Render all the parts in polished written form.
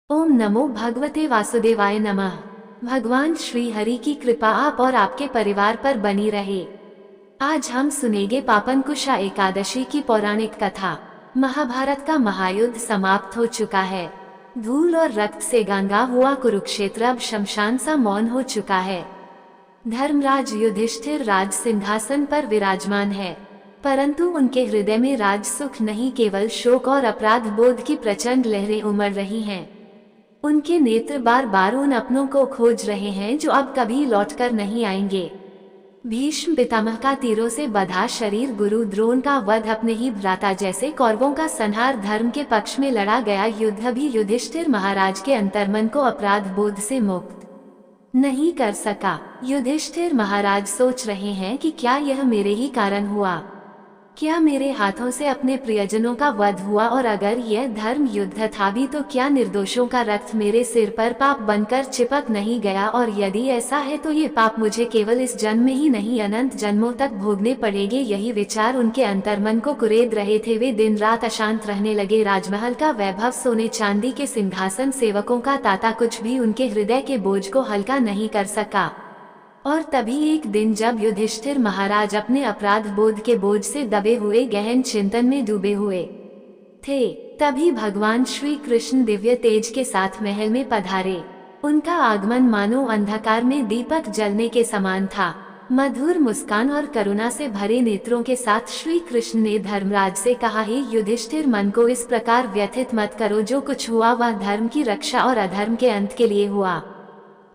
ओम नमो भगवते वासुदेवाय नमः। भगवान श्री हरि की कृपा आप और आपके परिवार पर बनी रहे। आज हम सुनेंगे पापनकुशा एकादशी की पौराणिक कथा। महाभारत का महायुद्ध समाप्त हो चुका है। धूल और रक्त से गंगा हुआ कुरुक्षेत्र अब शमशान सा मौन हो चुका है। धर्मराज युधिष्ठिर राज सिंहासन पर विराजमान है, परंतु उनके हृदय में राज सुख नहीं, केवल शोक और अपराध बोध की प्रचंड लहरें उमड़ रही हैं। उनके नेत्र बार बार उन अपनों को खोज रहे हैं जो अब कभी लौटकर नहीं आएंगे। भीष्म पितामह का तीरों से बंधा शरीर, गुरु द्रोण का वध, अपने ही भ्राता जैसे कौरवों का संहार, धर्म के पक्ष में लड़ा गया युद्ध भी युधिष्ठिर महाराज के अंतर्मन को अपराध बोध से मुक्त नहीं कर सका। युधिष्ठिर महाराज सोच रहे हैं कि क्या यह मेरे ही कारण हुआ? क्या मेरे हाथों से अपने प्रियजनों का वध हुआ? और अगर यह धर्म युद्ध था भी तो क्या निर्दोषों का रक्त मेरे सिर पर पाप बनकर चिपक नहीं गया? और यदि ऐसा है तो ये पाप मुझे केवल इस जन्म में ही नहीं, अनंत जन्मों तक भोगने पड़ेंगे। यही विचार उनके अंतर्मन को कुरेद रहे थे। वे दिन रात अशांत रहने लगे। राजमहल का वैभव, सोने चांदी के सिंहासन, सेवकों का तांता, कुछ भी उनके हृदय के बोझ को हल्का नहीं कर सका। और तभी एक दिन जब युधिष्ठिर महाराज अपने अपराध बोध के बोझ से दबे हुए गहन चिंतन में डूबे हुए थे, तभी भगवान श्री कृष्ण दिव्य तेज के साथ महल में पधारे। उनका आगमन मानो अंधकार में दीपक जलने के समान था। मधुर मुस्कान और करुणा से भरे नेत्रों के साथ श्री कृष्ण ने धर्मराज से कहा, हे युधिष्ठिर, मन को इस प्रकार व्यथित मत करो। जो कुछ हुआ वह धर्म की रक्षा और अधर्म के अंत के लिए हुआ,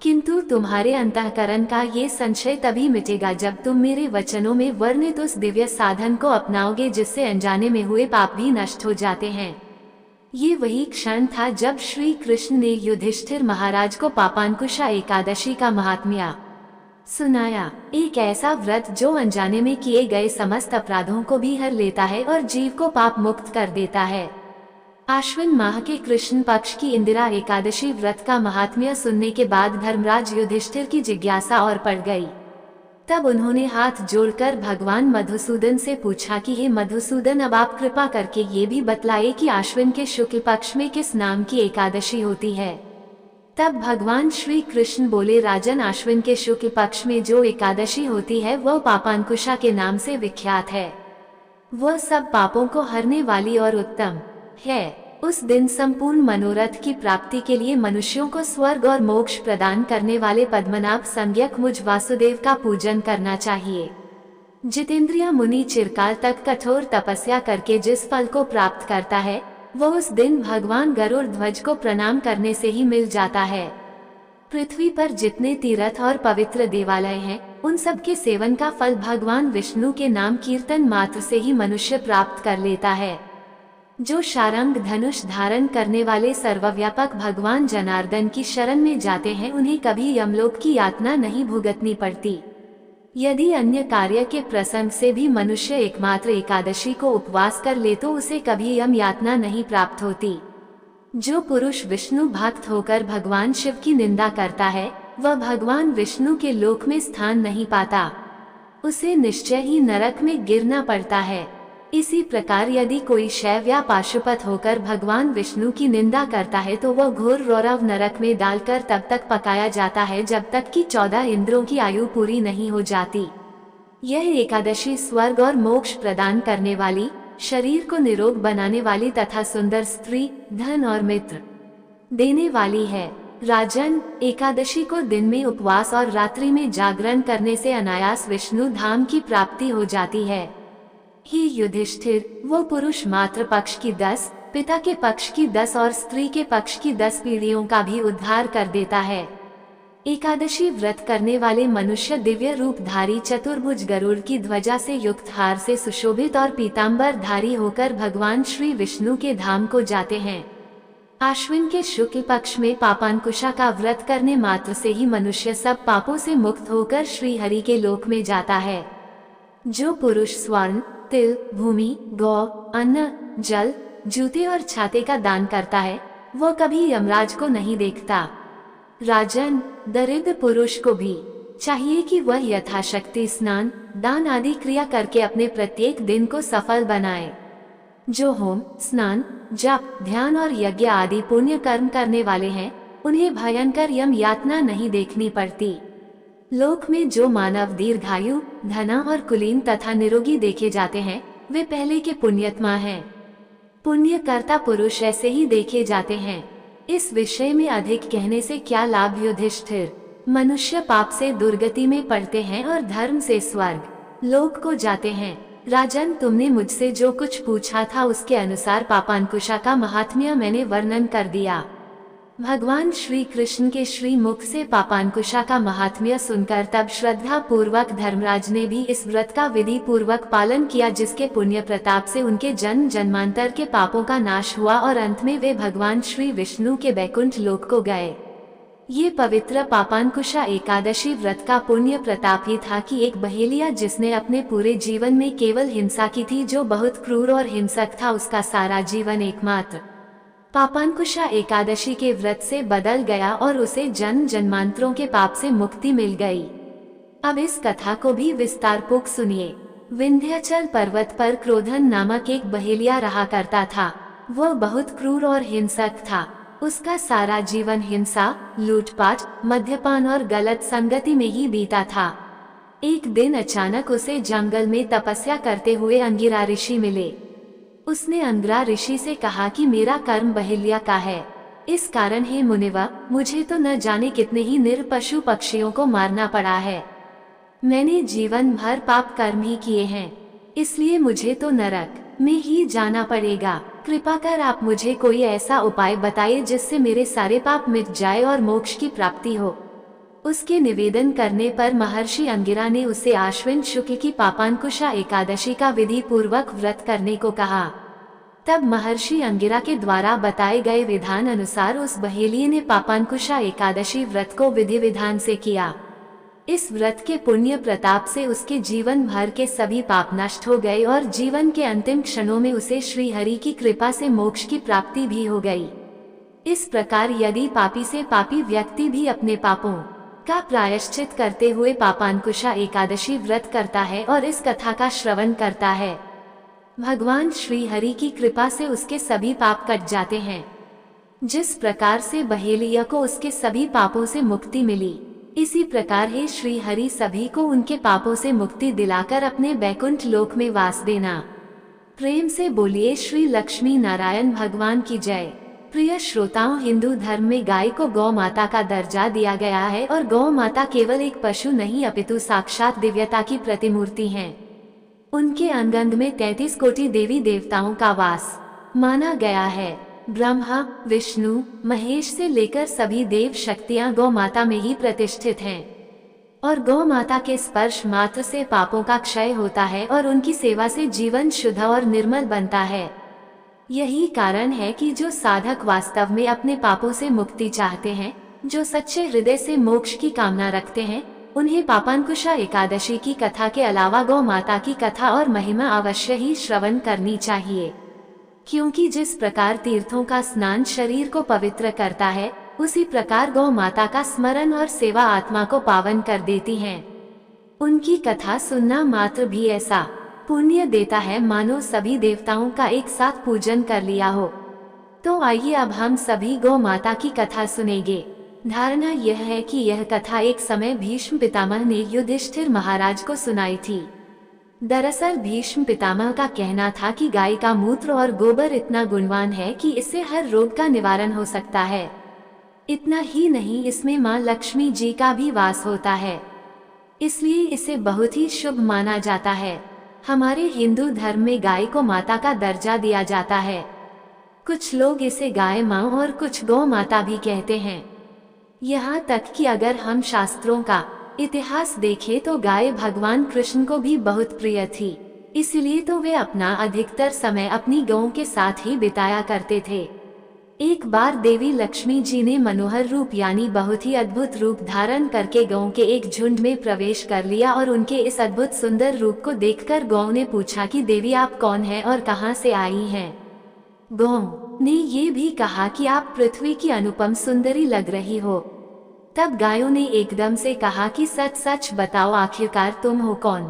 किंतु तुम्हारे अंतःकरण का ये संशय तभी मिटेगा जब तुम मेरे वचनों में वर्णित उस दिव्य साधन को अपनाओगे जिससे अनजाने में हुए पाप भी नष्ट हो जाते हैं। ये वही क्षण था जब श्री कृष्ण ने युधिष्ठिर महाराज को पापानकुशा एकादशी का महात्म्य सुनाया। एक ऐसा व्रत जो अनजाने में किए गए समस्त अपराधों को भी हर लेता है और जीव को पाप मुक्त कर देता है। आश्विन माह के कृष्ण पक्ष की इंदिरा एकादशी व्रत का महात्म्य सुनने के बाद धर्मराज युधिष्ठिर की जिज्ञासा और बढ़ गई। तब उन्होंने हाथ जोड़कर भगवान मधुसूदन से पूछा कि हे मधुसूदन, अब आप कृपा करके ये भी बतलाइए कि आश्विन के शुक्ल पक्ष में किस नाम की एकादशी होती है। तब भगवान श्री कृष्ण बोले, राजन, आश्विन के शुक्ल पक्ष में जो एकादशी होती है वह पापानकुशा के नाम से विख्यात है। वह सब पापों को हरने वाली और उत्तम है। उस दिन संपूर्ण मनोरथ की प्राप्ति के लिए मनुष्यों को स्वर्ग और मोक्ष प्रदान करने वाले पद्मनाभ संज्ञक मुझ वासुदेव का पूजन करना चाहिए। जितेंद्रिय मुनि चिरकाल तक कठोर तपस्या करके जिस फल को प्राप्त करता है वह उस दिन भगवान गरुड़ ध्वज को प्रणाम करने से ही मिल जाता है। पृथ्वी पर जितने तीर्थ और पवित्र देवालय हैं, उन सब के सेवन का फल भगवान विष्णु के नाम कीर्तन मात्र से ही मनुष्य प्राप्त कर लेता है। जो शारंग धनुष धारण करने वाले सर्वव्यापक भगवान जनार्दन की शरण में जाते हैं उन्हें कभी यमलोक की यातना नहीं भुगतनी पड़ती। यदि अन्य कार्य के प्रसंग से भी मनुष्य एकमात्र एकादशी को उपवास कर ले तो उसे कभी यम यातना नहीं प्राप्त होती। जो पुरुष विष्णु भक्त होकर भगवान शिव की निंदा करता है वह भगवान विष्णु के लोक में स्थान नहीं पाता, उसे निश्चय ही नरक में गिरना पड़ता है। इसी प्रकार यदि कोई शैव या पाशुपत होकर भगवान विष्णु की निंदा करता है तो वह घोर रौरव नरक में डालकर तब तक पकाया जाता है जब तक कि 14 इंद्रों की आयु पूरी नहीं हो जाती। यह एकादशी स्वर्ग और मोक्ष प्रदान करने वाली, शरीर को निरोग बनाने वाली तथा सुंदर स्त्री, धन और मित्र देने वाली है। राजन, एकादशी को दिन में उपवास और रात्रि में जागरण करने से अनायास विष्णु धाम की प्राप्ति हो जाती है। हे युधिष्ठिर, वो पुरुष मात्र पक्ष की 10, पिता के पक्ष की 10 और स्त्री के पक्ष की 10 पीढ़ियों का भी उद्धार कर देता है। एकादशी व्रत करने वाले मनुष्य दिव्य रूपधारी चतुर्भुज गरुड़ की ध्वजा से युक्त हार से सुशोभित और पीताम्बर धारी होकर भगवान श्री विष्णु के धाम को जाते हैं। आश्विन के शुक्ल पक्ष में पापानकुशा का व्रत करने मात्र से ही मनुष्य सब पापों से मुक्त होकर श्री हरि के लोक में जाता है। जो पुरुष स्वर्ण, तिल, भूमि, गौ, अन्न, जल, जूते और छाते का दान करता है वह कभी यमराज को नहीं देखता। राजन, दरिद्र पुरुष को भी चाहिए कि वह यथाशक्ति स्नान, दान आदि क्रिया करके अपने प्रत्येक दिन को सफल बनाए। जो होम, स्नान, जप, ध्यान और यज्ञ आदि पुण्य कर्म करने वाले हैं, उन्हें भयंकर यम यातना नहीं देखनी पड़ती। लोक में जो मानव दीर्घायु, धना और कुलीन तथा निरोगी देखे जाते हैं, वे पहले के पुण्यात्मा हैं। पुण्य कर्ता पुरुष ऐसे ही देखे जाते हैं। इस विषय में अधिक कहने से क्या लाभ युधिष्ठिर। मनुष्य पाप से दुर्गति में पड़ते हैं और धर्म से स्वर्ग लोक को जाते हैं। राजन, तुमने मुझसे जो कुछ पूछा था उसके अनुसार पापांकुशा का महात्म्य मैंने वर्णन कर दिया। भगवान श्री कृष्ण के श्री मुख से पापांकुशा का महात्म्य सुनकर तब श्रद्धा पूर्वक धर्मराज ने भी इस व्रत का विधि पूर्वक पालन किया, जिसके पुण्य प्रताप से उनके जन्म जन्मांतर के पापों का नाश हुआ और अंत में वे भगवान श्री विष्णु के बैकुंठ लोक को गए। ये पवित्र पापांकुशा एकादशी व्रत का पुण्य प्रताप ही था कि एक बहेलिया जिसने अपने पूरे जीवन में केवल हिंसा की थी, जो बहुत क्रूर और हिंसक था, उसका सारा जीवन एकमात्र पापांकुशा एकादशी के व्रत से बदल गया और उसे जन्म जन्मांतरों के पाप से मुक्ति मिल गई। अब इस कथा को भी विस्तारपूर्वक सुनिए। विंध्याचल पर्वत पर क्रोधन नामक एक बहेलिया रहा करता था। वह बहुत क्रूर और हिंसक था। उसका सारा जीवन हिंसा, लूटपाट, मद्यपान और गलत संगति में ही बीता था। एक दिन अचानक उसे जंगल में तपस्या करते हुए अंगिरा ऋषि मिले। उसने अंगिरा ऋषि से कहा कि मेरा कर्म बहेलिया का है, इस कारण हे मुनिवा, मुझे तो न जाने कितने ही निर्पशु पक्षियों को मारना पड़ा है। मैंने जीवन भर पाप कर्म ही किए हैं, इसलिए मुझे तो नरक में ही जाना पड़ेगा। कृपा कर आप मुझे कोई ऐसा उपाय बताइए जिससे मेरे सारे पाप मिट जाए और मोक्ष की प्राप्ति हो। उसके निवेदन करने पर महर्षि अंगिरा ने उसे आश्विन शुक्ल की पापांकुशा एकादशी का विधि पूर्वक व्रत करने को कहा। तब महर्षि अंगिरा के द्वारा बताए गए विधान अनुसार उस बहेलिये ने पापांकुशा एकादशी व्रत को विधि विधान से किया। इस व्रत के पुण्य प्रताप से उसके जीवन भर के सभी पाप नष्ट हो गए और जीवन के अंतिम क्षणों में उसे श्री हरि की कृपा से मोक्ष की प्राप्ति भी हो गई। इस प्रकार यदि पापी से पापी व्यक्ति भी अपने पापों का प्रायश्चित करते हुए पापांकुशा एकादशी व्रत करता है और इस कथा का श्रवण करता है, भगवान श्री हरि की कृपा से उसके सभी पाप कट जाते हैं। जिस प्रकार से बहेलिया को उसके सभी पापों से मुक्ति मिली, इसी प्रकार हे श्री हरि सभी को उनके पापों से मुक्ति दिलाकर अपने बैकुंठ लोक में वास देना। प्रेम से बोलिए श्री लक्ष्मी नारायण भगवान की जय। प्रिय श्रोताओं, हिंदू धर्म में गाय को गौ माता का दर्जा दिया गया है और गौ माता केवल एक पशु नहीं अपितु साक्षात दिव्यता की प्रतिमूर्ति हैं। उनके अंग में 33 कोटि देवी देवताओं का वास माना गया है। ब्रह्मा, विष्णु, महेश से लेकर सभी देव शक्तियां गौ माता में ही प्रतिष्ठित हैं और गौ माता के स्पर्श मात्र से पापों का क्षय होता है और उनकी सेवा से जीवन शुद्ध और निर्मल बनता है। यही कारण है कि जो साधक वास्तव में अपने पापों से मुक्ति चाहते हैं, जो सच्चे हृदय से मोक्ष की कामना रखते हैं, उन्हें पापांकुशा एकादशी की कथा के अलावा गौ माता की कथा और महिमा अवश्य ही श्रवण करनी चाहिए, क्योंकि जिस प्रकार तीर्थों का स्नान शरीर को पवित्र करता है, उसी प्रकार गौ माता का स्मरण और सेवा आत्मा को पावन कर देती हैं। उनकी कथा सुनना मात्र भी ऐसा पुण्य देता है मानो सभी देवताओं का एक साथ पूजन कर लिया हो। तो आइए अब हम सभी गौ माता की कथा सुनेंगे। धारणा यह है कि यह कथा एक समय भीष्म पितामह ने युधिष्ठिर महाराज को सुनाई थी। दरअसल भीष्म पितामह का कहना था कि गाय का मूत्र और गोबर इतना गुणवान है कि इससे हर रोग का निवारण हो सकता है। इतना ही नहीं, इसमें माँ लक्ष्मी जी का भी वास होता है, इसलिए इसे बहुत ही शुभ माना जाता है। हमारे हिंदू धर्म में गाय को माता का दर्जा दिया जाता है। कुछ लोग इसे गाय माँ और कुछ गौ माता भी कहते हैं। यहाँ तक कि अगर हम शास्त्रों का इतिहास देखें तो गाय भगवान कृष्ण को भी बहुत प्रिय थी, इसलिए तो वे अपना अधिकतर समय अपनी गौ के साथ ही बिताया करते थे। एक बार देवी लक्ष्मी जी ने मनोहर रूप यानी बहुत ही अद्भुत रूप धारण करके गौ के एक झुंड में प्रवेश कर लिया और उनके इस अद्भुत सुंदर रूप को देखकर गौ ने पूछा कि देवी आप कौन हैं और कहां से आई हैं? गौ ने ये भी कहा कि आप पृथ्वी की अनुपम सुंदरी लग रही हो। तब गायों ने एकदम से कहा कि सच सच बताओ, आखिरकार तुम हो कौन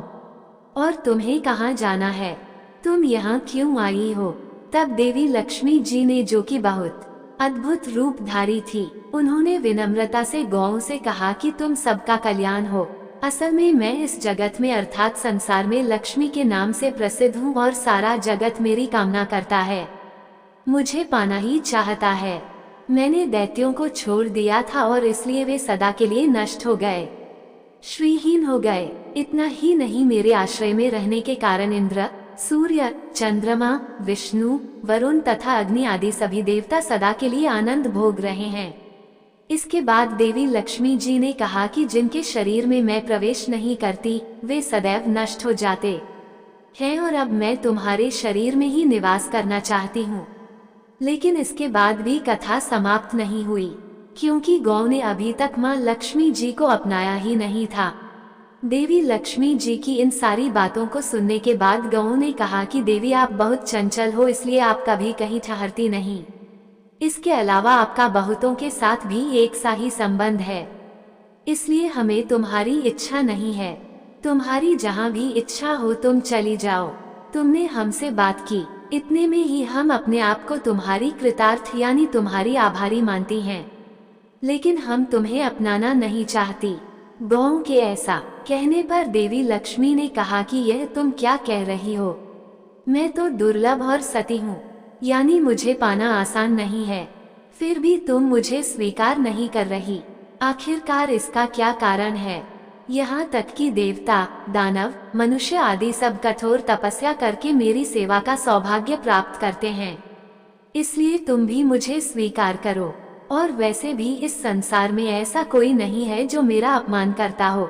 और तुम्हें कहाँ जाना है? तुम यहाँ क्यों आई हो? तब देवी लक्ष्मी जी ने, जो कि बहुत अद्भुत रूपधारी थी, उन्होंने विनम्रता से गौओं से कहा कि तुम सबका कल्याण हो। असल में मैं इस जगत में अर्थात संसार में लक्ष्मी के नाम से प्रसिद्ध हूँ और सारा जगत मेरी कामना करता है, मुझे पाना ही चाहता है। मैंने दैत्यों को छोड़ दिया था और इसलिए वे सदा के लिए नष्ट हो गए, श्रीहीन हो गए। इतना ही नहीं, मेरे आश्रय में रहने के कारण इंद्र, सूर्य, चंद्रमा, विष्णु, वरुण तथा अग्नि आदि सभी देवता सदा के लिए आनंद भोग रहे हैं। इसके बाद देवी लक्ष्मी जी ने कहा कि जिनके शरीर में मैं प्रवेश नहीं करती, वे सदैव नष्ट हो जाते हैं और अब मैं तुम्हारे शरीर में ही निवास करना चाहती हूँ। लेकिन इसके बाद भी कथा समाप्त नहीं हुई, क्योंकि गौ ने अभी तक माँ लक्ष्मी जी को अपनाया ही नहीं था। देवी लक्ष्मी जी की इन सारी बातों को सुनने के बाद गौ ने कहा कि देवी, आप बहुत चंचल हो, इसलिए आप कभी कहीं ठहरती नहीं। इसके अलावा आपका बहुतों के साथ भी एक सा ही संबंध है, इसलिए हमें तुम्हारी इच्छा नहीं है। तुम्हारी जहाँ भी इच्छा हो तुम चली जाओ। तुमने हमसे बात की, इतने में ही हम अपने आप को तुम्हारी कृतार्थ यानी तुम्हारी आभारी मानती हैं, लेकिन हम तुम्हें अपनाना नहीं चाहती। गौ के ऐसा कहने पर देवी लक्ष्मी ने कहा कि यह तुम क्या कह रही हो? मैं तो दुर्लभ और सती हूँ, यानी मुझे पाना आसान नहीं है, फिर भी तुम मुझे स्वीकार नहीं कर रही। आखिरकार इसका क्या कारण है? यहाँ तक कि देवता, दानव, मनुष्य आदि सब कठोर तपस्या करके मेरी सेवा का सौभाग्य प्राप्त करते हैं, इसलिए तुम भी मुझे स्वीकार करो। और वैसे भी इस संसार में ऐसा कोई नहीं है जो मेरा अपमान करता हो।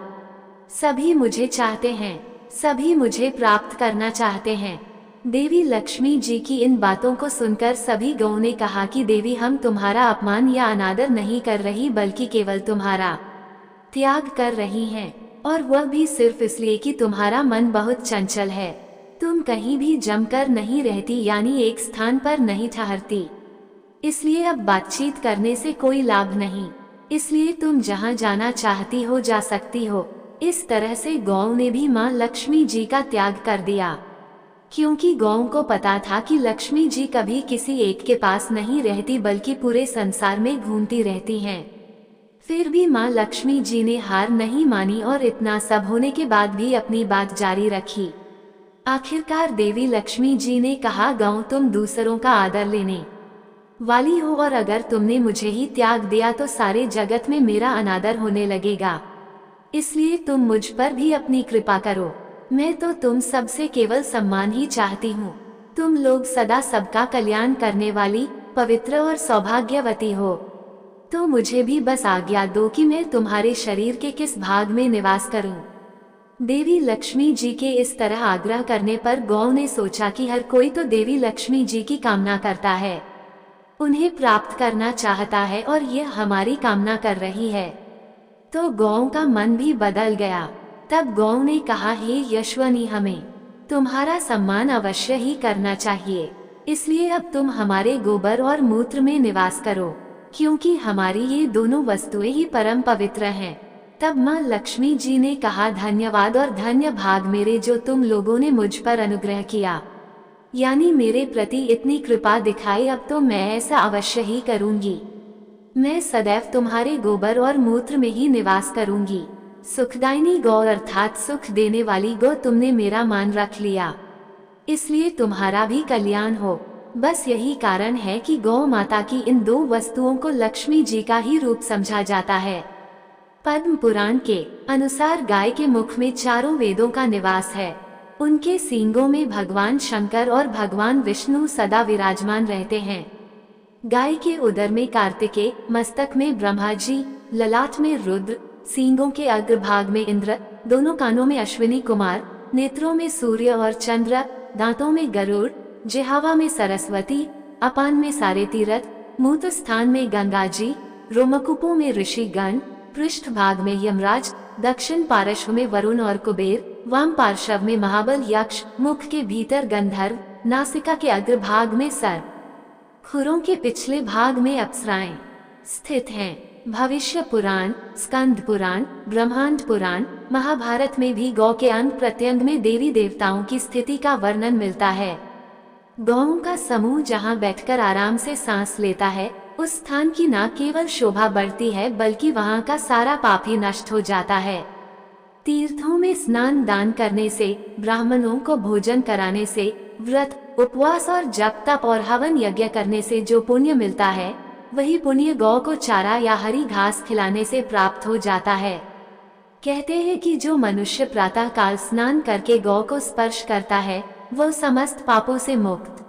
सभी मुझे चाहते हैं, सभी मुझे प्राप्त करना चाहते हैं। देवी लक्ष्मी जी की इन बातों को सुनकर सभी गौओं ने कहा कि देवी, हम तुम्हारा अपमान या अनादर नहीं कर रही, बल्कि केवल तुम्हारा त्याग कर रही हैं, और वह भी सिर्फ इसलिए कि तुम्हारा मन बहुत चंचल है। तुम कहीं भी जमकर नहीं रहती, यानी एक स्थान पर नहीं ठहरती, इसलिए अब बातचीत करने से कोई लाभ नहीं, इसलिए तुम जहाँ जाना चाहती हो जा सकती हो। इस तरह से गौ ने भी माँ लक्ष्मी जी का त्याग कर दिया, क्योंकि गौ को पता था कि लक्ष्मी जी कभी किसी एक के पास नहीं रहती, बल्कि पूरे संसार में घूमती रहती हैं। फिर भी माँ लक्ष्मी जी ने हार नहीं मानी और इतना सब होने के बाद भी अपनी बात जारी रखी। आखिरकार देवी लक्ष्मी जी ने कहा, गौ, तुम दूसरों का आदर लेने वाली हो, और अगर तुमने मुझे ही त्याग दिया तो सारे जगत में मेरा अनादर होने लगेगा, इसलिए तुम मुझ पर भी अपनी कृपा करो। मैं तो तुम सबसे केवल सम्मान ही चाहती हूँ। तुम लोग सदा सबका कल्याण करने वाली, पवित्र और सौभाग्यवती हो, तो मुझे भी बस आज्ञा दो कि मैं तुम्हारे शरीर के किस भाग में निवास करूं। देवी लक्ष्मी जी के इस तरह आग्रह करने पर गौ ने सोचा कि हर कोई तो देवी लक्ष्मी जी की कामना करता है, उन्हें प्राप्त करना चाहता है, और यह हमारी कामना कर रही है। तो गौ का मन भी बदल गया। तब गौ ने कहा, हे यशवनी, हमें तुम्हारा सम्मान अवश्य ही करना चाहिए, इसलिए अब तुम हमारे गोबर और मूत्र में निवास करो, क्योंकि हमारी ये दोनों वस्तुएं ही परम पवित्र हैं। तब माँ लक्ष्मी जी ने कहा, धन्यवाद और धन्य भाग मेरे, जो तुम लोगों ने मुझ पर अनुग्रह किया, यानी मेरे प्रति इतनी कृपा दिखाई। अब तो मैं ऐसा अवश्य ही करूंगी, मैं सदैव तुम्हारे गोबर और मूत्र में ही निवास करूंगी। सुखदायिनी गौ अर्थात सुख देने वाली गौ, तुमने मेरा मान रख लिया, इसलिए तुम्हारा भी कल्याण हो। बस यही कारण है कि गौ माता की इन दो वस्तुओं को लक्ष्मी जी का ही रूप समझा जाता है। पद्म पुराण के अनुसार गाय के मुख में चारों वेदों का निवास है। उनके सींगों में भगवान शंकर और भगवान विष्णु सदा विराजमान रहते हैं। गाय के उदर में कार्तिकेय, मस्तक में ब्रह्मा जी, ललाट में रुद्र, सींगों के अग्रभाग में इंद्र, दोनों कानों में अश्विनी कुमार, नेत्रों में सूर्य और चंद्र, दांतों में गरुड़, जिह्वा में सरस्वती, अपान में सारे तीरथ, मूत्र स्थान में गंगा जी, रोमकूपों में ऋषिगण, पृष्ठ भाग में यमराज, दक्षिण पार्श्व में वरुण और कुबेर, वाम पार्श्व में महाबल यक्ष, मुख के भीतर गंधर्व, नासिका के अग्रभाग में सर्प, खुरों के पिछले भाग में अप्सराएं स्थित हैं। भविष्य पुराण, स्कंद पुराण, ब्रह्मांड पुराण, महाभारत में भी गौ के अंग प्रत्यंग में देवी देवताओं की स्थिति का वर्णन मिलता है। गौओं का समूह जहाँ बैठकर आराम से सांस लेता है, उस स्थान की न केवल शोभा बढ़ती है बल्कि वहाँ का सारा पाप ही नष्ट हो जाता है। तीर्थों में स्नान दान करने से, ब्राह्मणों को भोजन कराने से, व्रत उपवास और जप तप और हवन यज्ञ करने से जो पुण्य मिलता है, वही पुण्य गौ को चारा या हरी घास खिलाने से प्राप्त हो जाता है। कहते हैं कि जो मनुष्य प्रातः काल स्नान करके गौ को स्पर्श करता है, वह समस्त पापों से मुक्त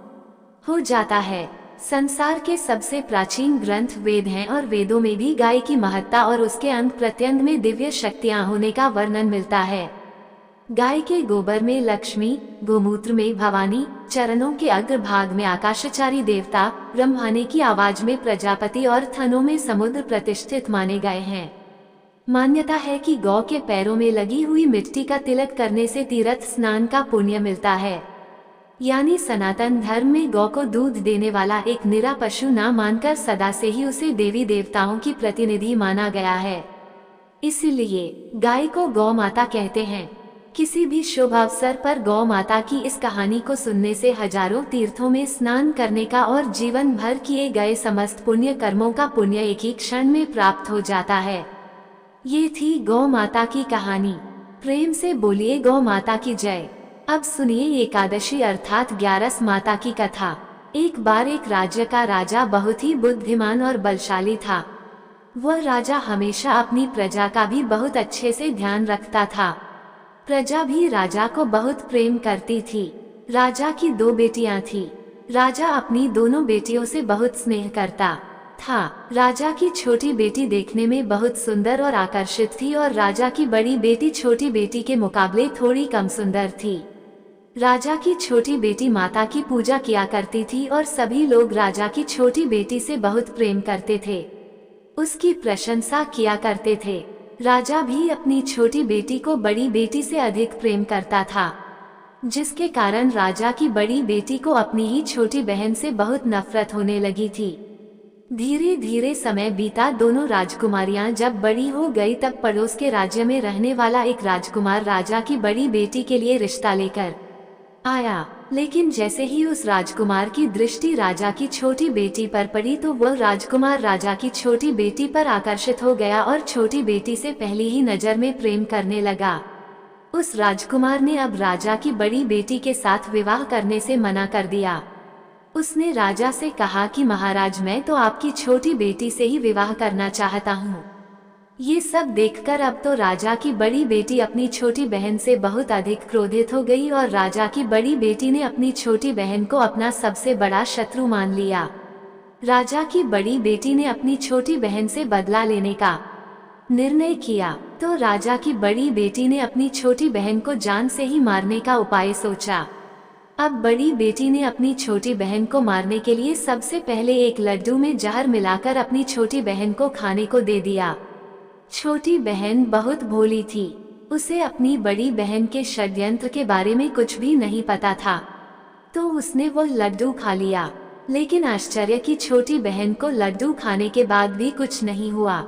हो जाता है। संसार के सबसे प्राचीन ग्रंथ वेद हैं और वेदों में भी गाय की महत्ता और उसके अंग प्रत्यंग में दिव्य शक्तियां होने का वर्णन मिलता है। गाय के गोबर में लक्ष्मी, गोमूत्र में भवानी, चरणों के अग्रभाग में आकाशचारी देवता, ब्रह्माने की आवाज में प्रजापति और थनों में समुद्र प्रतिष्ठित माने गए हैं। मान्यता है कि गौ के पैरों में लगी हुई मिट्टी का तिलक करने से तीर्थ स्नान का पुण्य मिलता है। यानी सनातन धर्म में गौ को दूध देने वाला एक निरा पशु न मानकर सदा से ही उसे देवी देवताओं की प्रतिनिधि माना गया है। इसलिए गाय को गौ माता कहते हैं। किसी भी शुभ अवसर पर गौ माता की इस कहानी को सुनने से हजारों तीर्थों में स्नान करने का और जीवन भर किए गए समस्त पुण्य कर्मों का पुण्य एक ही क्षण में प्राप्त हो जाता है। ये थी गौ माता की कहानी। प्रेम से बोलिए गौ माता की जय। अब सुनिए एकादशी अर्थात 11 माता की कथा। एक बार एक राज्य का राजा बहुत ही बुद्धिमान और बलशाली था। वह राजा हमेशा अपनी प्रजा का भी बहुत अच्छे से ध्यान रखता था। प्रजा भी राजा को बहुत प्रेम करती थी। राजा की 2 बेटियां थी। राजा अपनी दोनों बेटियों से बहुत स्नेह करता था। राजा की छोटी बेटी देखने में बहुत सुंदर और आकर्षित थी और राजा की बड़ी बेटी छोटी बेटी के मुकाबले थोड़ी कम सुंदर थी। राजा की छोटी बेटी माता की पूजा किया करती थी और सभी लोग राजा की छोटी बेटी से बहुत प्रेम करते थे, उसकी प्रशंसा किया करते थे। राजा भी अपनी छोटी बेटी को बड़ी बेटी से अधिक प्रेम करता था, जिसके कारण राजा की बड़ी बेटी को अपनी ही छोटी बहन से बहुत नफरत होने लगी थी। धीरे धीरे समय बीता। दोनों राजकुमारियां जब बड़ी हो गई तब पड़ोस के राज्य में रहने वाला एक राजकुमार राजा की बड़ी बेटी के लिए रिश्ता लेकर आया। लेकिन जैसे ही उस राजकुमार की दृष्टि राजा की छोटी बेटी पर पड़ी तो वह राजकुमार राजा की छोटी बेटी पर आकर्षित हो गया और छोटी बेटी से पहली ही नजर में प्रेम करने लगा। उस राजकुमार ने अब राजा की बड़ी बेटी के साथ विवाह करने से मना कर दिया। उसने राजा से कहा कि महाराज, मैं तो आपकी छोटी बेटी से ही विवाह करना चाहता हूँ। ये सब देखकर अब तो राजा की बड़ी बेटी अपनी छोटी बहन से बहुत अधिक क्रोधित हो गई और राजा की बड़ी बेटी ने अपनी छोटी बहन को अपना सबसे बड़ा शत्रु मान लिया। राजा की बड़ी बेटी ने अपनी छोटी बहन से बदला लेने का निर्णय किया तो राजा की बड़ी बेटी ने अपनी छोटी बहन को जान से ही मारने का उपाय सोचा। अब बड़ी बेटी ने अपनी छोटी बहन को मारने के लिए सबसे पहले एक लड्डू में जहर मिलाकर अपनी छोटी बहन को खाने को दे दिया। छोटी बहन बहुत भोली थी, उसे अपनी बड़ी बहन के षड्यंत्र के बारे में कुछ भी नहीं पता था, तो उसने वो लड्डू खा लिया। लेकिन आश्चर्य की छोटी बहन को लड्डू खाने के बाद भी कुछ नहीं हुआ।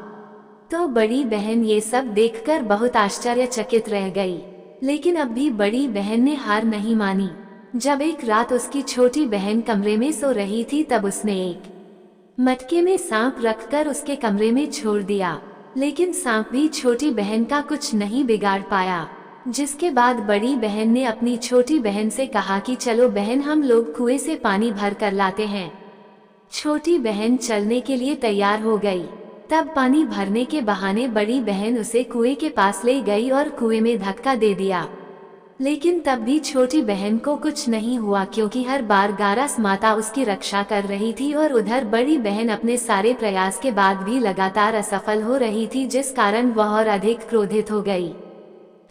तो बड़ी बहन ये सब देखकर बहुत आश्चर्यचकित रह गई। लेकिन अब भी बड़ी बहन ने हार नहीं मानी। जब एक रात उसकी छोटी बहन कमरे में सो रही थी तब उसने एक मटके में सांप रखकर उसके कमरे में छोड़ दिया। लेकिन सांप भी छोटी बहन का कुछ नहीं बिगाड़ पाया। जिसके बाद बड़ी बहन ने अपनी छोटी बहन से कहा कि चलो बहन, हम लोग कुएं से पानी भर कर लाते हैं। छोटी बहन चलने के लिए तैयार हो गई। तब पानी भरने के बहाने बड़ी बहन उसे कुएं के पास ले गई और कुएं में धक्का दे दिया। लेकिन तब भी छोटी बहन को कुछ नहीं हुआ, क्योंकि हर बार गारस माता उसकी रक्षा कर रही थी और उधर बड़ी बहन अपने सारे प्रयास के बाद भी लगातार असफल हो रही थी, जिस कारण वह और अधिक क्रोधित हो गई।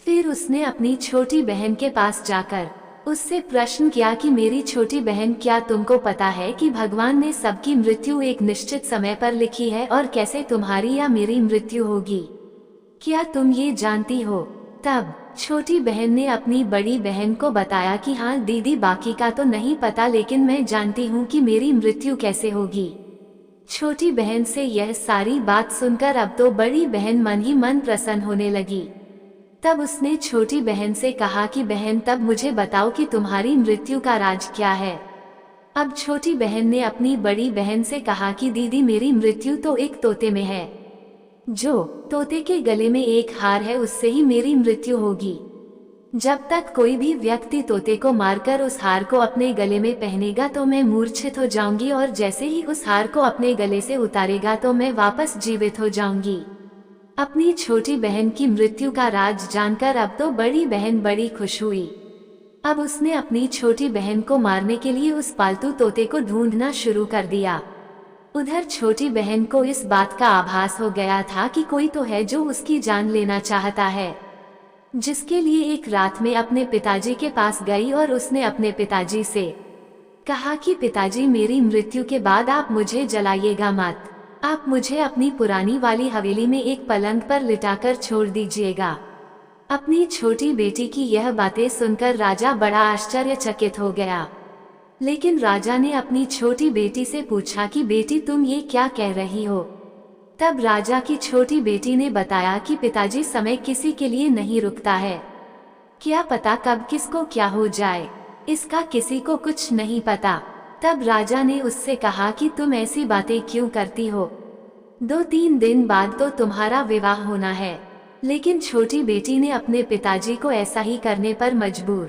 फिर उसने अपनी छोटी बहन के पास जाकर उससे प्रश्न किया कि मेरी छोटी बहन, क्या तुमको पता है कि भगवान ने सबकी मृत्यु एक निश्चित समय पर लिखी है और कैसे तुम्हारी या मेरी मृत्यु होगी? क्या तुम ये जानती हो? तब छोटी बहन ने अपनी बड़ी बहन को बताया कि हाँ दीदी, बाकी का तो नहीं पता, लेकिन मैं जानती हूँ कि मेरी मृत्यु कैसे होगी। छोटी बहन से यह सारी बात सुनकर अब तो बड़ी बहन मन ही मन प्रसन्न होने लगी। तब उसने छोटी बहन से कहा कि बहन, तब मुझे बताओ कि तुम्हारी मृत्यु का राज क्या है। अब छोटी बहन ने अपनी बड़ी बहन से कहा कि दीदी, मेरी मृत्यु तो एक तोते में है। जो तोते के गले में एक हार है, उससे ही मेरी मृत्यु होगी। जब तक कोई भी व्यक्ति तोते को मारकर उस हार को अपने गले में पहनेगा तो मैं मूर्छित हो जाऊंगी, और जैसे ही उस हार को अपने गले से उतारेगा तो मैं वापस जीवित हो जाऊंगी। अपनी छोटी बहन की मृत्यु का राज जानकर अब तो बड़ी बहन बड़ी खुश हुई। अब उसने अपनी छोटी बहन को मारने के लिए उस पालतू तोते को ढूंढना शुरू कर दिया। उधर छोटी बहन को इस बात का आभास हो गया था कि कोई तो है जो उसकी जान लेना चाहता है, जिसके लिए एक रात में अपने पिताजी के पास गई और उसने अपने पिताजी से कहा कि पिताजी, मेरी मृत्यु के बाद आप मुझे जलाइएगा मत। आप मुझे अपनी पुरानी वाली हवेली में एक पलंग पर लिटाकर छोड़ दीजिएगा। अपनी छोटी बेटी की यह बातें सुनकर राजा बड़ा आश्चर्यचकित हो गया। लेकिन राजा ने अपनी छोटी बेटी से पूछा कि बेटी, तुम ये क्या कह रही हो? तब राजा की छोटी बेटी ने बताया कि पिताजी, समय किसी के लिए नहीं रुकता है। क्या पता कब किसको क्या हो जाए, इसका किसी को कुछ नहीं पता। तब राजा ने उससे कहा कि तुम ऐसी बातें क्यों करती हो? 2-3 दिन बाद तो तुम्हारा विवाह होना है। लेकिन छोटी बेटी ने अपने पिताजी को ऐसा ही करने पर मजबूर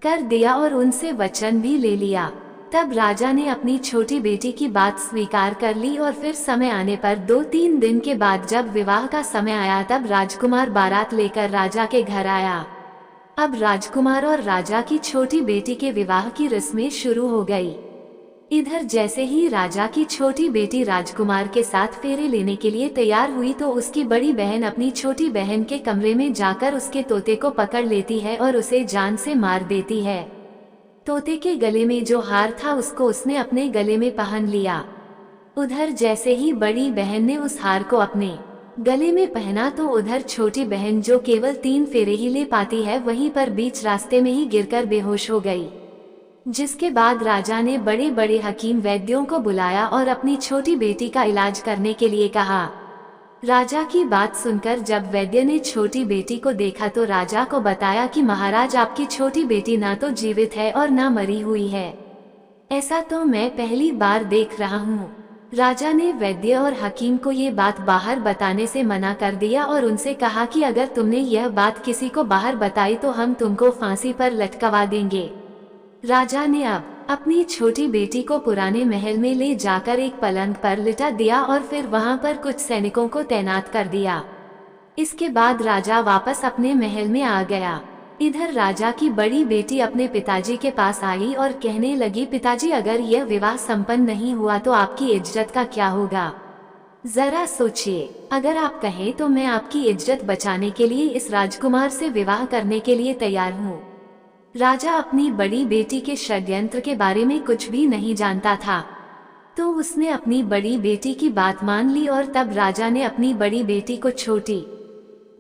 कर दिया और उनसे वचन भी ले लिया। तब राजा ने अपनी छोटी बेटी की बात स्वीकार कर ली और फिर समय आने पर 2-3 दिन के बाद जब विवाह का समय आया तब राजकुमार बारात लेकर राजा के घर आया। अब राजकुमार और राजा की छोटी बेटी के विवाह की रस्में शुरू हो गई। इधर जैसे ही राजा की छोटी बेटी राजकुमार के साथ फेरे लेने के लिए तैयार हुई तो उसकी बड़ी बहन अपनी छोटी बहन के कमरे में जाकर उसके तोते को पकड़ लेती है और उसे जान से मार देती है। तोते के गले में जो हार था उसको उसने अपने गले में पहन लिया। उधर जैसे ही बड़ी बहन ने उस हार को अपने गले में पहना तो उधर छोटी बहन, जो केवल 3 फेरे ही ले पाती है, वहीं पर बीच रास्ते में ही गिरकर बेहोश हो गई। जिसके बाद राजा ने बड़े बड़े हकीम वैद्यों को बुलाया और अपनी छोटी बेटी का इलाज करने के लिए कहा। राजा की बात सुनकर जब वैद्य ने छोटी बेटी को देखा तो राजा को बताया कि महाराज, आपकी छोटी बेटी ना तो जीवित है और ना मरी हुई है। ऐसा तो मैं पहली बार देख रहा हूँ। राजा ने वैद्य और हकीम को ये बात बाहर बताने से मना कर दिया और उनसे कहा कि अगर तुमने यह बात किसी को बाहर बताई तो हम तुमको फांसी पर लटकवा देंगे। राजा ने अब अपनी छोटी बेटी को पुराने महल में ले जाकर एक पलंग पर लिटा दिया और फिर वहां पर कुछ सैनिकों को तैनात कर दिया। इसके बाद राजा वापस अपने महल में आ गया। इधर राजा की बड़ी बेटी अपने पिताजी के पास आई और कहने लगी, पिताजी, अगर यह विवाह संपन्न नहीं हुआ तो आपकी इज्जत का क्या होगा? जरा सोचिए, अगर आप कहें तो मैं आपकी इज्जत बचाने के लिए इस राजकुमार से विवाह करने के लिए तैयार हूँ। राजा अपनी बड़ी बेटी के षड्यंत्र के बारे में कुछ भी नहीं जानता था, तो उसने अपनी बड़ी बेटी की बात मान ली और तब राजा ने अपनी बड़ी बेटी को छोटी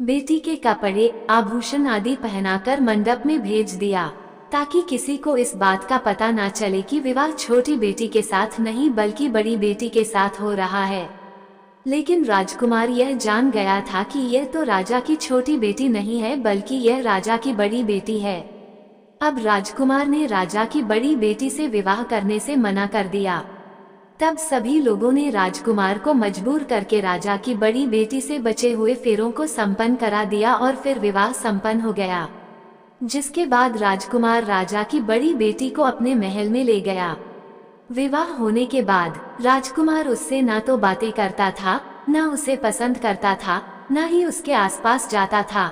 बेटी के कपड़े, आभूषण आदि पहनाकर मंडप में भेज दिया, ताकि किसी को इस बात का पता ना चले कि विवाह छोटी बेटी के साथ नहीं बल्कि बड़ी बेटी के साथ हो रहा है। लेकिन राजकुमार यह जान गया था कि यह तो राजा की छोटी बेटी नहीं है बल्कि यह राजा की बड़ी बेटी है। अब राजकुमार ने राजा की बड़ी बेटी से विवाह करने से मना कर दिया। तब सभी लोगों ने राजकुमार को मजबूर करके राजा की बड़ी बेटी से बचे हुए फेरों को संपन्न करा दिया और फिर विवाह संपन्न हो गया। जिसके बाद राजकुमार राजा की बड़ी बेटी को अपने महल में ले गया। विवाह होने के बाद राजकुमार उससे ना तो बातें करता था, ना उसे पसंद करता था, ना ही उसके आसपास जाता था।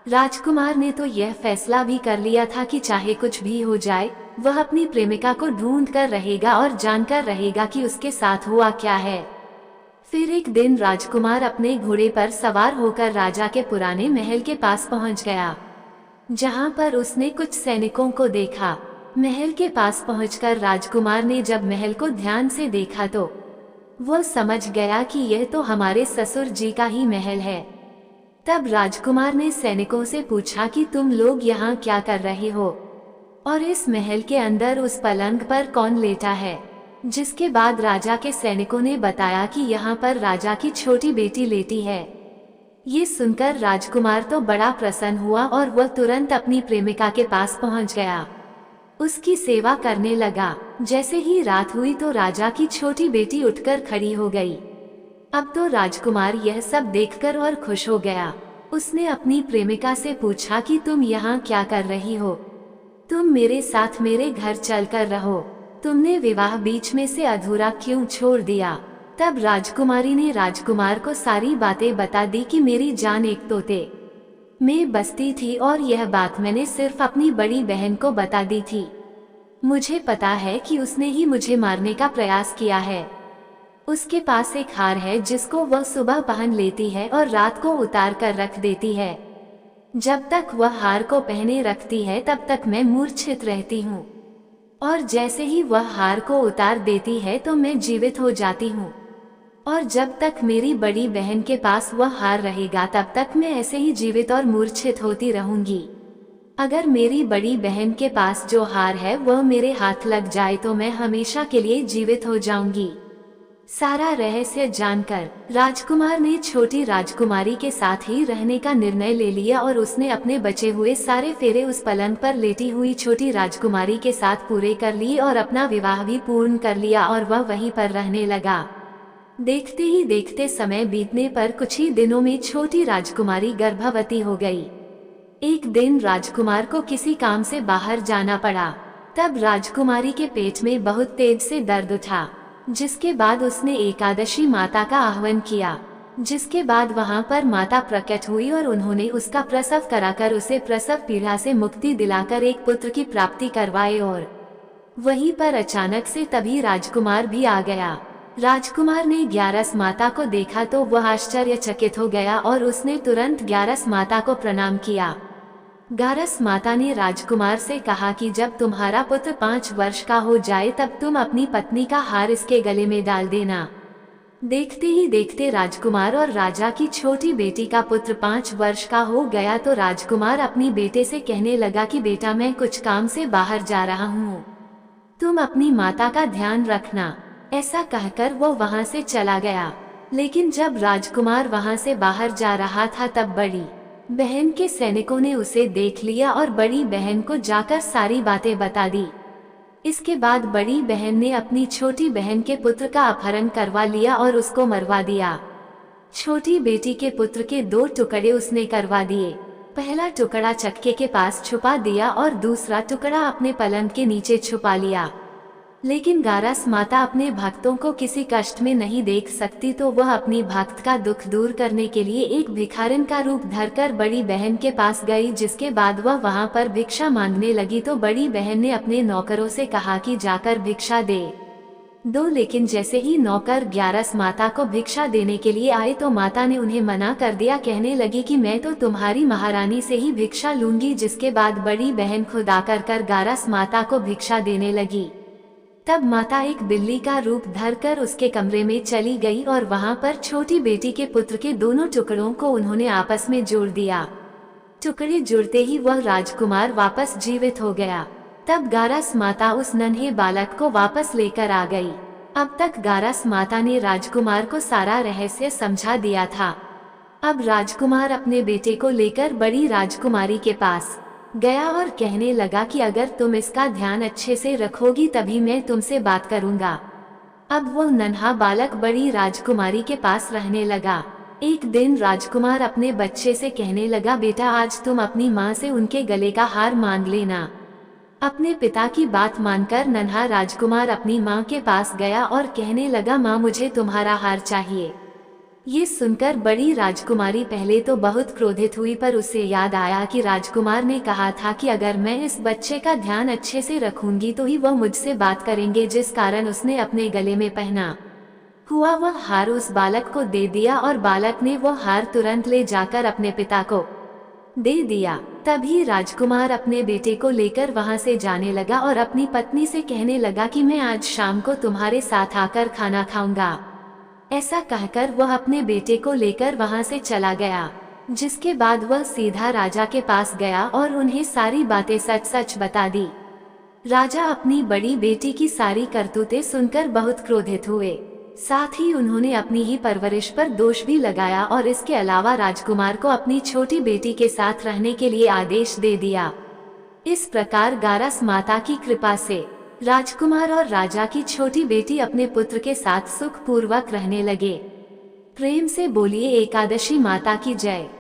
राजकुमार ने तो यह फैसला भी कर लिया था कि चाहे कुछ भी हो जाए, वह अपनी प्रेमिका को ढूंढ कर रहेगा और जानकर रहेगा कि उसके साथ हुआ क्या है। फिर एक दिन राजकुमार अपने घोड़े पर सवार होकर राजा के पुराने महल के पास पहुंच गया, जहां पर उसने कुछ सैनिकों को देखा। महल के पास पहुंचकर राजकुमार ने जब महल को ध्यान से देखा तो वो समझ गया कि यह तो हमारे ससुर जी का ही महल है। तब राजकुमार ने सैनिकों से पूछा कि तुम लोग यहाँ क्या कर रहे हो और इस महल के अंदर उस पलंग पर कौन लेटा है। जिसके बाद राजा के सैनिकों ने बताया कि यहाँ पर राजा की छोटी बेटी लेटी है। ये सुनकर राजकुमार तो बड़ा प्रसन्न हुआ और वह तुरंत अपनी प्रेमिका के पास पहुँच गया। उसकी सेवा करने लगा। जैसे ही रात हुई तो राजा की छोटी बेटी उठकर खड़ी हो गई। अब तो राजकुमार यह सब देखकर और खुश हो गया। उसने अपनी प्रेमिका से पूछा कि तुम यहाँ क्या कर रही हो? तुम मेरे साथ मेरे घर चलकर रहो। तुमने विवाह बीच में से अधूरा क्यों छोड़ दिया? तब राजकुमारी ने राजकुमार को सारी बातें बता दी कि मेरी जान एक तोते में बसती थी और यह बात मैंने सिर्फ अपनी बड़ी बहन को बता दी थी। मुझे पता है कि उसने ही मुझे मारने का प्रयास किया है। उसके पास एक हार है जिसको वह सुबह पहन लेती है और रात को उतार कर रख देती है। जब तक वह हार को पहने रखती है तब तक मैं मूर्छित रहती हूँ, और जैसे ही वह हार को उतार देती है तो मैं जीवित हो जाती हूँ। और जब तक मेरी बड़ी बहन के पास वह हार रहेगा तब तक मैं ऐसे ही जीवित और मूर्छित होती रहूंगी। अगर मेरी बड़ी बहन के पास जो हार है वह मेरे हाथ लग जाए तो मैं हमेशा के लिए जीवित हो जाऊंगी। सारा रहस्य जानकर राजकुमार ने छोटी राजकुमारी के साथ ही रहने का निर्णय ले लिया और उसने अपने बचे हुए सारे फेरे उस पलंग पर लेटी हुई छोटी राजकुमारी के साथ पूरे कर लिए और अपना विवाह भी पूर्ण कर लिया और वह वहीं पर रहने लगा। देखते ही देखते समय बीतने पर कुछ ही दिनों में छोटी राजकुमारी गर्भवती हो गई। एक दिन राजकुमार को किसी काम से बाहर जाना पड़ा। तब राजकुमारी के पेट में बहुत तेज से दर्द उठा, जिसके बाद उसने एकादशी माता का आह्वान किया। जिसके बाद वहां पर माता प्रकट हुई और उन्होंने उसका प्रसव कराकर उसे प्रसव पीड़ा से मुक्ति दिलाकर एक पुत्र की प्राप्ति करवाए। और वहीं पर अचानक से तभी राजकुमार भी आ गया। राजकुमार ने ग्यारस माता को देखा तो वह आश्चर्यचकित हो गया और उसने तुरंत ग्यारस माता को प्रणाम किया। ग्यारस माता ने राजकुमार से कहा कि जब तुम्हारा पुत्र 5 वर्ष का हो जाए तब तुम अपनी पत्नी का हार इसके गले में डाल देना। देखते ही देखते राजकुमार और राजा की छोटी बेटी का पुत्र 5 वर्ष का हो गया तो राजकुमार अपनी बेटे से कहने लगा कि बेटा मैं कुछ काम से बाहर जा रहा हूँ, तुम अपनी माता का ध्यान रखना। ऐसा कहकर वो वहां से चला गया। लेकिन जब राजकुमार वहां से बाहर जा रहा था तब बड़ी बहन के सैनिकों ने उसे देख लिया और बड़ी बहन को जाकर सारी बातें बता दी। इसके बाद बड़ी बहन ने अपनी छोटी बहन के पुत्र का अपहरण करवा लिया और उसको मरवा दिया। छोटी बेटी के पुत्र के 2 टुकड़े उसने करवा दिए। पहला टुकड़ा चक्के के पास छुपा दिया और दूसरा टुकड़ा अपने पलंग के नीचे छुपा लिया। लेकिन ग्यारस माता अपने भक्तों को किसी कष्ट में नहीं देख सकती तो वह अपनी भक्त का दुख दूर करने के लिए एक भिखारिन का रूप धरकर बड़ी बहन के पास गई। जिसके बाद वह वहां पर भिक्षा मांगने लगी तो बड़ी बहन ने अपने नौकरों से कहा कि जाकर भिक्षा दे दो। लेकिन जैसे ही नौकर ग्यारस माता को भिक्षा देने के लिए आए तो माता ने उन्हें मना कर दिया, कहने लगी कि मैं तो तुम्हारी महारानी से ही भिक्षा लूंगी। जिसके बाद बड़ी बहन खुद आकर कर ग्यारस माता को भिक्षा देने लगी। तब माता एक बिल्ली का रूप धरकर उसके कमरे में चली गई और वहां पर छोटी बेटी के पुत्र के दोनों टुकड़ों को उन्होंने आपस में जोड़ दिया। टुकड़े जुड़ते ही वह राजकुमार वापस जीवित हो गया। तब ग्यारस माता उस नन्हे बालक को वापस लेकर आ गई। अब तक ग्यारस माता ने राजकुमार को सारा रहस्य समझा दिया था। अब राजकुमार अपने बेटे को लेकर बड़ी राजकुमारी के पास गया और कहने लगा कि अगर तुम इसका ध्यान अच्छे से रखोगी तभी मैं तुमसे बात करूंगा। अब वो नन्हा बालक बड़ी राजकुमारी के पास रहने लगा। एक दिन राजकुमार अपने बच्चे से कहने लगा, बेटा आज तुम अपनी माँ से उनके गले का हार मांग लेना। अपने पिता की बात मानकर नन्हा राजकुमार अपनी माँ के पास गया और कहने लगा, माँ मुझे तुम्हारा हार चाहिए। ये सुनकर बड़ी राजकुमारी पहले तो बहुत क्रोधित हुई, पर उसे याद आया कि राजकुमार ने कहा था कि अगर मैं इस बच्चे का ध्यान अच्छे से रखूंगी तो ही वह मुझसे बात करेंगे। जिस कारण उसने अपने गले में पहना हुआ वह हार उस बालक को दे दिया और बालक ने वो हार तुरंत ले जाकर अपने पिता को दे दिया। तभी राजकुमार अपने बेटे को लेकर वहां से जाने लगा और अपनी पत्नी से कहने लगा कि मैं आज शाम को तुम्हारे साथ आकर खाना खाऊंगा। ऐसा कहकर वह अपने बेटे को लेकर वहां से चला गया। जिसके बाद वह सीधा राजा के पास गया और उन्हें सारी बातें सच सच बता दी। राजा अपनी बड़ी बेटी की सारी करतूतें सुनकर बहुत क्रोधित हुए। साथ ही उन्होंने अपनी ही परवरिश पर दोष भी लगाया और इसके अलावा राजकुमार को अपनी छोटी बेटी के साथ रहने के लिए आदेश दे दिया। इस प्रकार गारस माता की कृपा से राजकुमार और राजा की छोटी बेटी अपने पुत्र के साथ सुखपूर्वक रहने लगे। प्रेम से बोलिए एकादशी माता की जय।